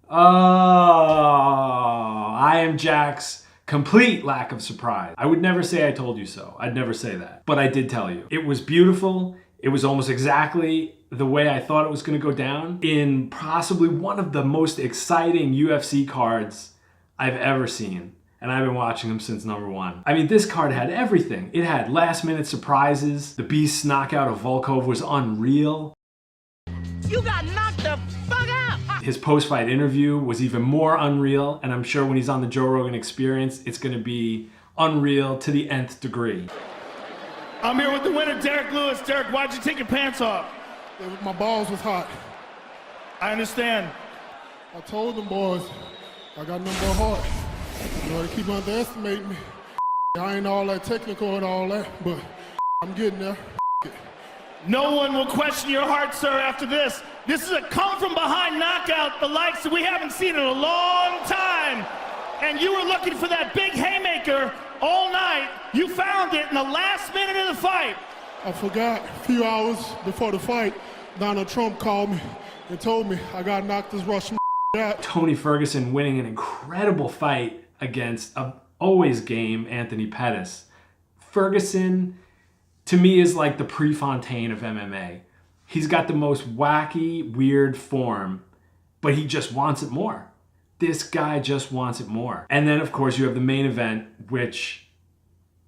I am Jack's complete lack of surprise. I would never say I told you so. I'd never say that. But I did tell you. It was beautiful. It was almost exactly the way I thought it was going to go down in possibly one of the most exciting UFC cards I've ever seen. And I've been watching them since number one. I mean, this card had everything. It had last-minute surprises. The Beast's knockout of Volkov was unreal. You got knocked the fuck out! His post-fight interview was even more unreal, and I'm sure when he's on the Joe Rogan Experience, it's going to be unreal to the nth degree. I'm here with the winner, Derek Lewis. Derek, why'd you take your pants off? My balls was hot. I understand. I told them boys, I got nothing but heart. You know, they keep underestimating me. I ain't all that technical and all that, but I'm getting there. No one will question your heart, sir, after this. This is a come-from-behind knockout, the likes that we haven't seen in a long time. And you were looking for that big haymaker all night. You found it in the last minute of the fight. I forgot, a few hours before the fight, Donald Trump called me and told me I got knocked this Russian out. Tony Ferguson winning an incredible fight against a always game Anthony Pettis. Ferguson, to me, is like the Prefontaine of MMA. He's got the most wacky, weird form, but he just wants it more. This guy just wants it more. And then, of course, you have the main event, which,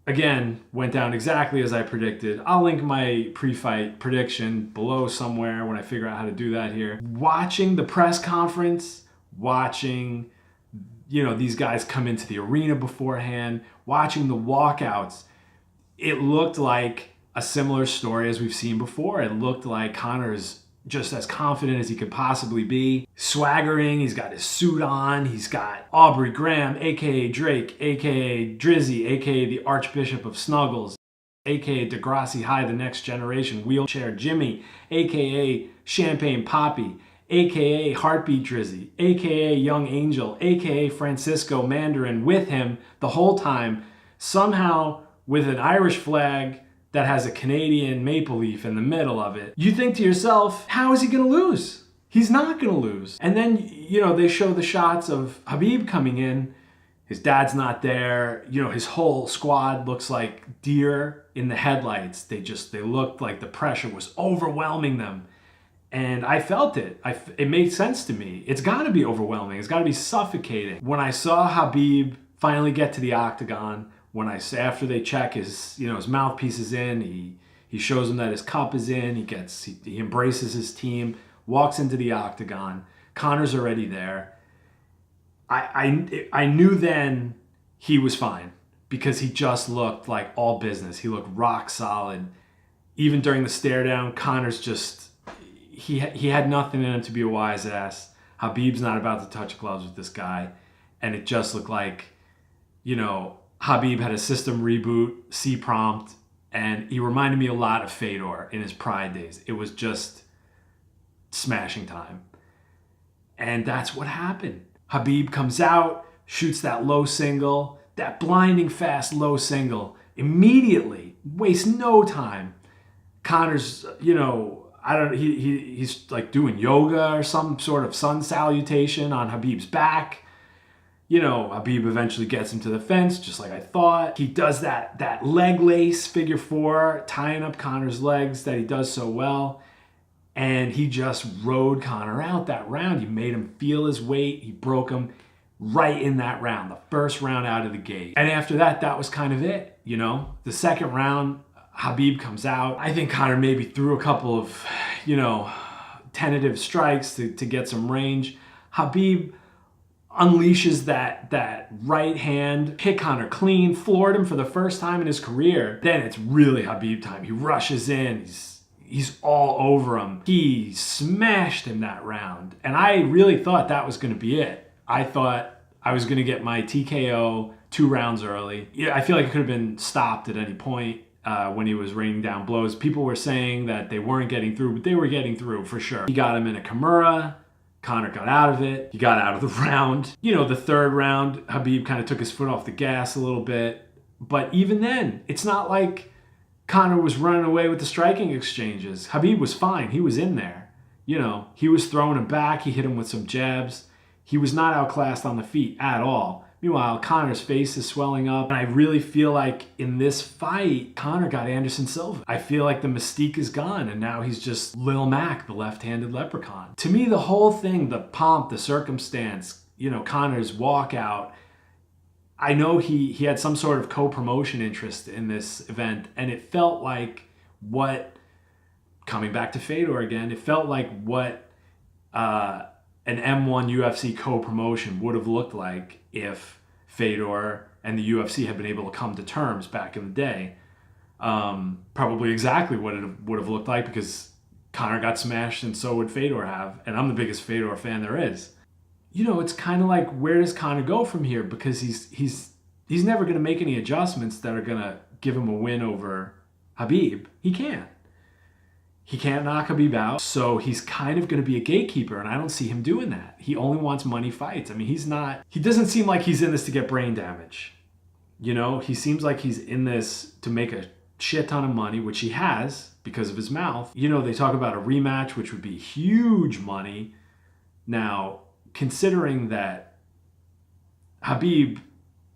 again, went down exactly as I predicted. I'll link my pre-fight prediction below somewhere when I figure out how to do that here. Watching the press conference, watching, you know, these guys come into the arena beforehand, watching the walkouts, it looked like a similar story as we've seen before. It looked like Conor's just as confident as he could possibly be. Swaggering, he's got his suit on, he's got Aubrey Graham, aka Drake, aka Drizzy, aka the Archbishop of Snuggles, aka Degrassi High, the Next Generation, Wheelchair Jimmy, aka Champagne Poppy, aka Heartbeat Drizzy, aka Young Angel, aka Francisco Mandarin, with him the whole time, somehow with an Irish flag that has a Canadian maple leaf in the middle of it. You think to yourself, how is he gonna lose? He's not gonna lose. And then, you know, they show the shots of Khabib coming in. His dad's not there. You know, his whole squad looks like deer in the headlights. They looked like the pressure was overwhelming them. And I felt it. It made sense to me. It's gotta be overwhelming. It's gotta be suffocating. When I saw Khabib finally get to the octagon, after they check his, you know, his mouthpiece is in, he shows them that his cup is in, he embraces his team, walks into the octagon. Conor's already there. I knew then he was fine because he just looked like all business. He looked rock solid. Even during the stare down, Conor's just, he had nothing in him to be a wise ass. Khabib's not about to touch gloves with this guy. And it just looked like, you know, Khabib had a system reboot, C-prompt, and he reminded me a lot of Fedor in his Pride days. It was just smashing time. And that's what happened. Khabib comes out, shoots that low single, that blinding fast low single, immediately, wastes no time. Conor's, you know, he's like doing yoga or some sort of sun salutation on Khabib's back. You know, Khabib eventually gets him to the fence, just like I thought. He does that leg lace figure four, tying up Conor's legs that he does so well. And he just rode Conor out that round. He made him feel his weight. He broke him right in that round, the first round out of the gate. And after that, that was kind of it, you know? The second round, Khabib comes out. I think Conor maybe threw a couple of, you know, tentative strikes to get some range. Khabib unleashes that right hand, hit Conor clean, floored him for the first time in his career. Then it's really Khabib time. He rushes in, he's all over him. He smashed him that round. And I really thought that was gonna be it. I thought I was gonna get my TKO 2 rounds early. Yeah, I feel like it could have been stopped at any point when he was raining down blows. People were saying that they weren't getting through, but they were getting through for sure. He got him in a Kimura. Conor got out of it. He got out of the round. You know, the third round, Khabib kind of took his foot off the gas a little bit. But even then, it's not like Conor was running away with the striking exchanges. Khabib was fine. He was in there. You know, he was throwing him back. He hit him with some jabs. He was not outclassed on the feet at all. Meanwhile, Conor's face is swelling up. And I really feel like in this fight, Conor got Anderson Silva. I feel like the mystique is gone, and now he's just Lil Mac, the left-handed leprechaun. To me, the whole thing, the pomp, the circumstance, you know, Conor's walkout, I know he had some sort of co-promotion interest in this event, and it felt like what, coming back to Fedor again, it felt like what an M1 UFC co-promotion would have looked like if Fedor and the UFC had been able to come to terms back in the day. Probably exactly what it would have looked like, because Conor got smashed and so would Fedor have, and I'm the biggest Fedor fan there is. You know, it's kind of like, where does Conor go from here? Because he's never going to make any adjustments that are going to give him a win over Khabib. He can't. He can't knock Khabib out, so he's kind of going to be a gatekeeper, and I don't see him doing that. He only wants money fights. I mean, he doesn't seem like he's in this to get brain damage. You know, he seems like he's in this to make a shit ton of money, which he has because of his mouth. You know, they talk about a rematch, which would be huge money. Now, considering that Khabib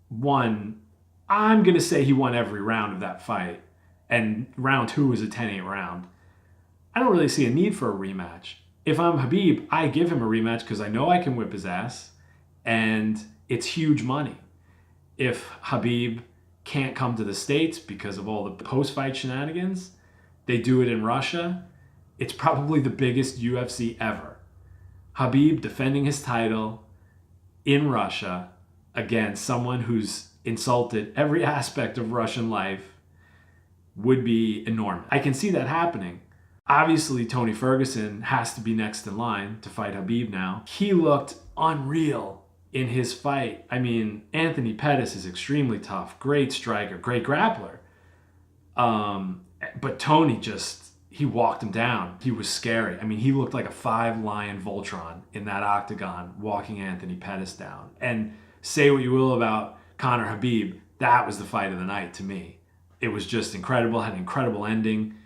won, I'm going to say he won every round of that fight, and round 2 was a 10-8 round. I don't really see a need for a rematch. If I'm Khabib, I give him a rematch because I know I can whip his ass, and it's huge money. If Khabib can't come to the States because of all the post-fight shenanigans, they do it in Russia. It's probably the biggest UFC ever. Khabib defending his title in Russia against someone who's insulted every aspect of Russian life would be enormous. I can see that happening. Obviously, Tony Ferguson has to be next in line to fight Khabib now. He looked unreal in his fight. I mean, Anthony Pettis is extremely tough, great striker, great grappler. But Tony he walked him down. He was scary. I mean, he looked like a 5-lion Voltron in that octagon, walking Anthony Pettis down. And say what you will about Conor Khabib, that was the fight of the night to me. It was just incredible, had an incredible ending.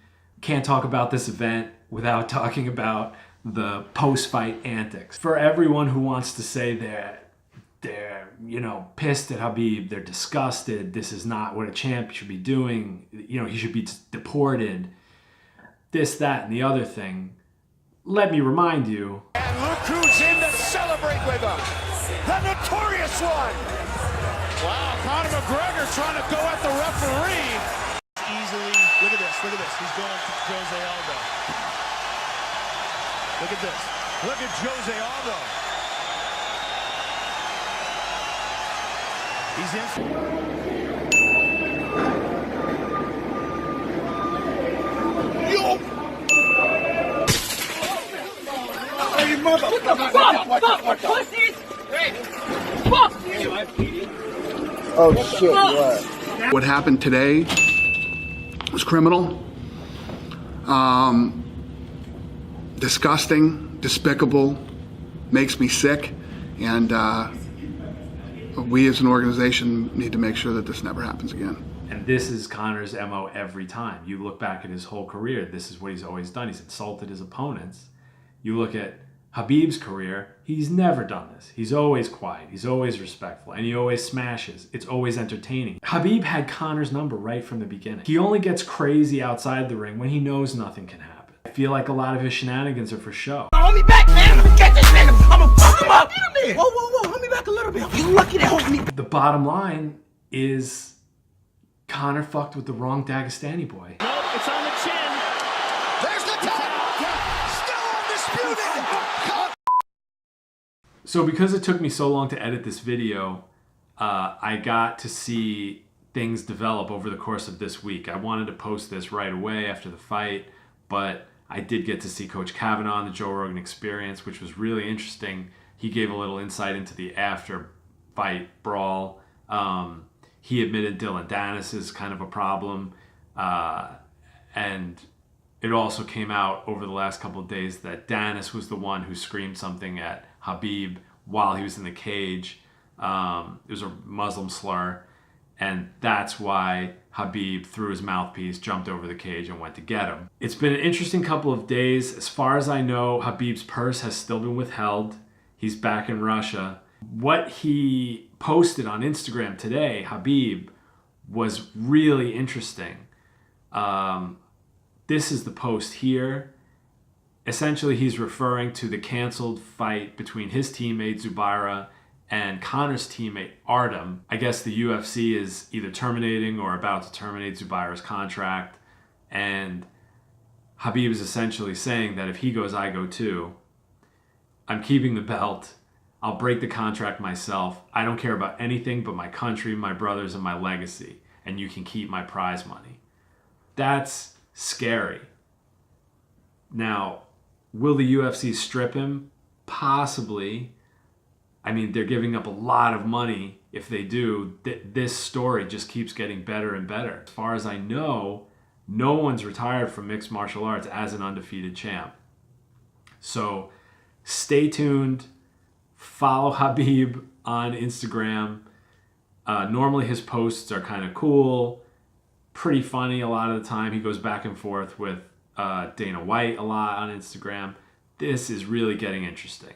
Can't talk about this event without talking about the post-fight antics. For everyone who wants to say they're you know, pissed at Khabib, they're disgusted, this is not what a champ should be doing, you know, he should be deported, this, that, and the other thing, let me remind you. And look who's in to celebrate with him, the notorious one. Wow, Conor McGregor trying to go at the referee. Easily, look at this, he's going to Jose Aldo. Look at this, look at Jose Aldo. He's in. Yo! Hey, mother! What the fuck? Pussies! Hey! Fuck you! Oh shit, what? What happened today was criminal, disgusting, despicable, makes me sick, and we as an organization need to make sure that this never happens again. And this is Conor's MO every time. You look back at his whole career, this is what he's always done. He's insulted his opponents. You look at Khabib's career, he's never done this. He's always quiet, he's always respectful, and he always smashes. It's always entertaining. Khabib had Conor's number right from the beginning. He only gets crazy outside the ring when he knows nothing can happen. I feel like a lot of his shenanigans are for show. Hold me back, man. Get this nigga. I'm gonna fuck him up. Whoa, whoa, whoa. Hold me back a little bit. You lucky to hold me. The bottom line is Conor fucked with the wrong Dagestani boy. No, it's on the chin. There's the tap. Still undisputed. So because it took me so long to edit this video, I got to see things develop over the course of this week. I wanted to post this right away after the fight, but I did get to see Coach Kavanaugh on the Joe Rogan Experience, which was really interesting. He gave a little insight into the after-fight brawl. He admitted Dylan Danis is kind of a problem, and it also came out over the last couple of days that Danis was the one who screamed something at Khabib while he was in the cage. It was a Muslim slur, and that's why Khabib, through his mouthpiece, jumped over the cage and went to get him. It's been an interesting couple of days. As far as I know, Khabib's purse has still been withheld. He's back in Russia. What he posted on Instagram today, Khabib, was really interesting. This is the post here. Essentially, he's referring to the canceled fight between his teammate Zubaira and Conor's teammate Artem. I guess the UFC is either terminating or about to terminate Zubaira's contract. And Khabib is essentially saying that if he goes, I go too. I'm keeping the belt. I'll break the contract myself. I don't care about anything but my country, my brothers, and my legacy. And you can keep my prize money. That's scary. Now, will the UFC strip him? Possibly. I mean, they're giving up a lot of money if they do. This story just keeps getting better and better. As far as I know, no one's retired from mixed martial arts as an undefeated champ. So stay tuned. Follow Khabib on Instagram. Normally his posts are kind of cool, pretty funny a lot of the time. He goes back and forth with Dana White a lot on Instagram. This is really getting interesting.